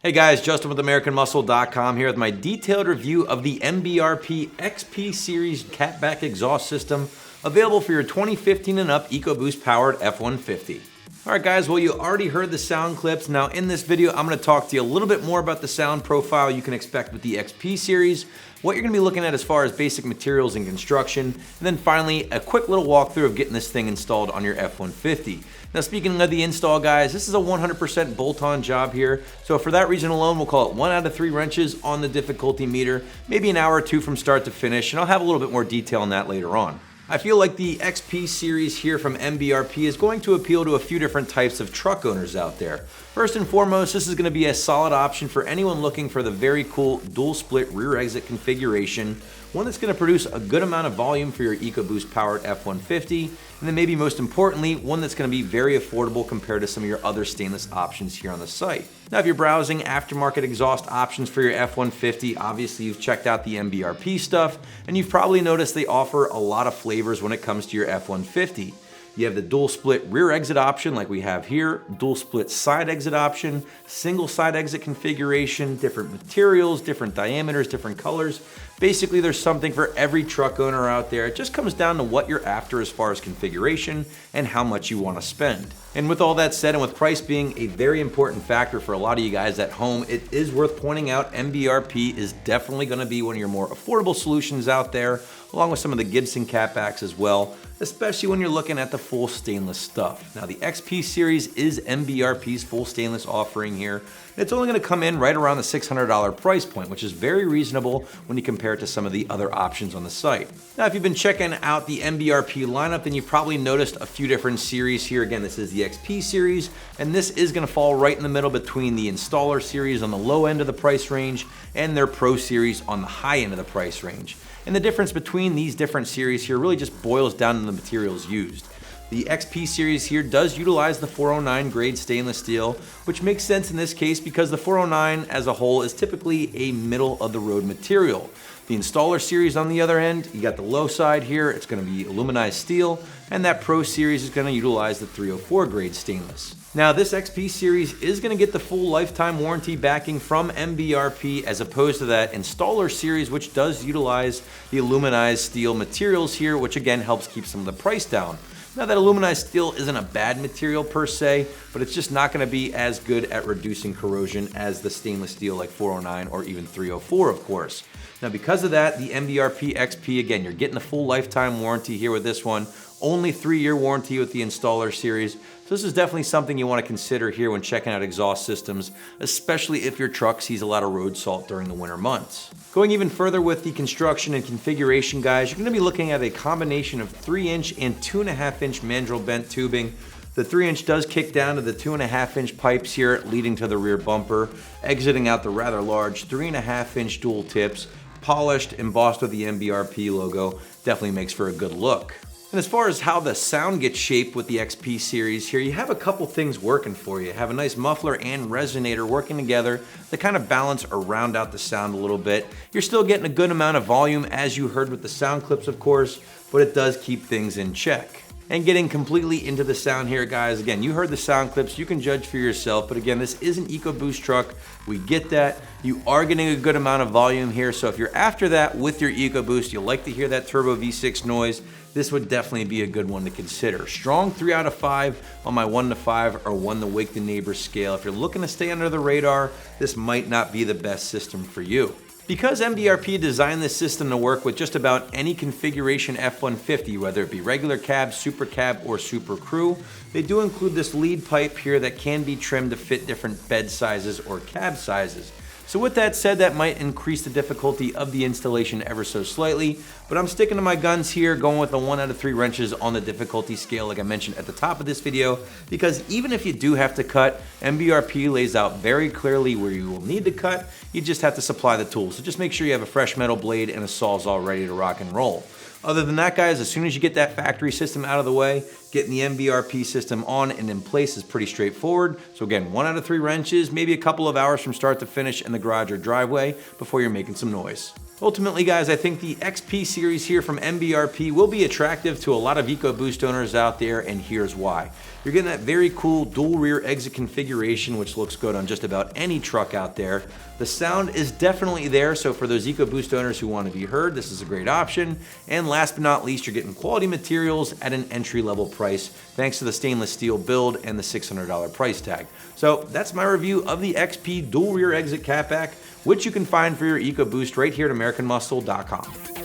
Hey guys, Justin with AmericanMuscle.com here with my detailed review of the MBRP XP Series catback exhaust system available for your 2015 and up EcoBoost powered F150. Alright guys, well you already heard the sound clips. Now in this video I'm going to talk to you a little bit more about the sound profile you can expect with the XP Series, what you're going to be looking at as far as basic materials and construction, and then finally a quick little walkthrough of getting this thing installed on your F150. Now speaking of the install guys, this is a 100% bolt-on job here, so for that reason alone we'll call it 1 out of 3 wrenches on the difficulty meter, maybe an hour or two from start to finish, and I'll have a little bit more detail on that later on. I feel like the XP Series here from MBRP is going to appeal to a few different types of truck owners out there. First and foremost, this is going to be a solid option for anyone looking for the very cool dual split rear exit configuration, one that's going to produce a good amount of volume for your EcoBoost powered F150, and then maybe most importantly, one that's going to be very affordable compared to some of your other stainless options here on the site. Now if you're browsing aftermarket exhaust options for your F150, obviously you've checked out the MBRP stuff, and you've probably noticed they offer a lot of flavors when it comes to your F150. You have the dual split rear exit option like we have here, dual split side exit option, single side exit configuration, different materials, different diameters, different colors. Basically, there's something for every truck owner out there. It just comes down to what you're after as far as configuration and how much you want to spend. And with all that said, and with price being a very important factor for a lot of you guys at home, it is worth pointing out MBRP is definitely going to be one of your more affordable solutions out there, along with some of the Gibson catbacks as well, especially when you're looking at the full stainless stuff. Now the XP Series is MBRP's full stainless offering here. It's only going to come in right around the $600 price point, which is very reasonable when you compare it to some of the other options on the site. Now if you've been checking out the MBRP lineup, then you've probably noticed a few different series here. Again, this is the XP Series, and this is going to fall right in the middle between the Installer Series on the low end of the price range and their Pro Series on the high end of the price range. And the difference between these different series here really just boils down to the materials used. The XP Series here does utilize the 409 grade stainless steel, which makes sense in this case because the 409 as a whole is typically a middle of the road material. The Installer Series on the other end, you got the low side here, it's going to be aluminized steel, and that Pro Series is going to utilize the 304 grade stainless. Now this XP Series is going to get the full lifetime warranty backing from MBRP as opposed to that Installer Series, which does utilize the aluminized steel materials here, which again helps keep some of the price down. Now that aluminized steel isn't a bad material per se, but it's just not going to be as good at reducing corrosion as the stainless steel like 409 or even 304 of course. Now because of that, the MBRP XP, again, you're getting the full lifetime warranty here with this one, only 3-year warranty with the Installer Series. So this is definitely something you want to consider here when checking out exhaust systems, especially if your truck sees a lot of road salt during the winter months. Going even further with the construction and configuration guys, you're going to be looking at a combination of 3-inch and 2.5-inch mandrel bent tubing. The 3-inch does kick down to the 2.5-inch pipes here leading to the rear bumper, exiting out the rather large 3.5-inch dual tips, polished, embossed with the MBRP logo. Definitely makes for a good look. And as far as how the sound gets shaped with the XP Series here, you have a couple things working for you. You have a nice muffler and resonator working together to kind of balance or round out the sound a little bit. You're still getting a good amount of volume as you heard with the sound clips of course, but it does keep things in check. And getting completely into the sound here guys, again, you heard the sound clips, you can judge for yourself, but again, this is an EcoBoost truck, we get that. You are getting a good amount of volume here, so if you're after that with your EcoBoost, you like to hear that turbo V6 noise, this would definitely be a good one to consider. Strong 3 out of 5 on my 1 to 5 or 1 to wake the neighbors scale. If you're looking to stay under the radar, this might not be the best system for you. Because MBRP designed this system to work with just about any configuration F150, whether it be regular cab, super cab, or super crew, they do include this lead pipe here that can be trimmed to fit different bed sizes or cab sizes. So with that said, that might increase the difficulty of the installation ever so slightly, but I'm sticking to my guns here, going with the 1 out of 3 wrenches on the difficulty scale like I mentioned at the top of this video, because even if you do have to cut, MBRP lays out very clearly where you will need to cut, you just have to supply the tools. So just make sure you have a fresh metal blade and a sawzall ready to rock and roll. Other than that guys, as soon as you get that factory system out of the way, getting the MBRP system on and in place is pretty straightforward. So again, 1 out of 3 wrenches, maybe a couple of hours from start to finish in the garage or driveway before you're making some noise. Ultimately, guys, I think the XP series here from MBRP will be attractive to a lot of EcoBoost owners out there, and here's why. You're getting that very cool dual rear exit configuration, which looks good on just about any truck out there. The sound is definitely there, so for those EcoBoost owners who want to be heard, this is a great option. And last but not least, you're getting quality materials at an entry-level price, thanks to the stainless steel build and the $600 price tag. So that's my review of the XP dual rear exit catback, which you can find for your EcoBoost right here at AmericanMuscle.com.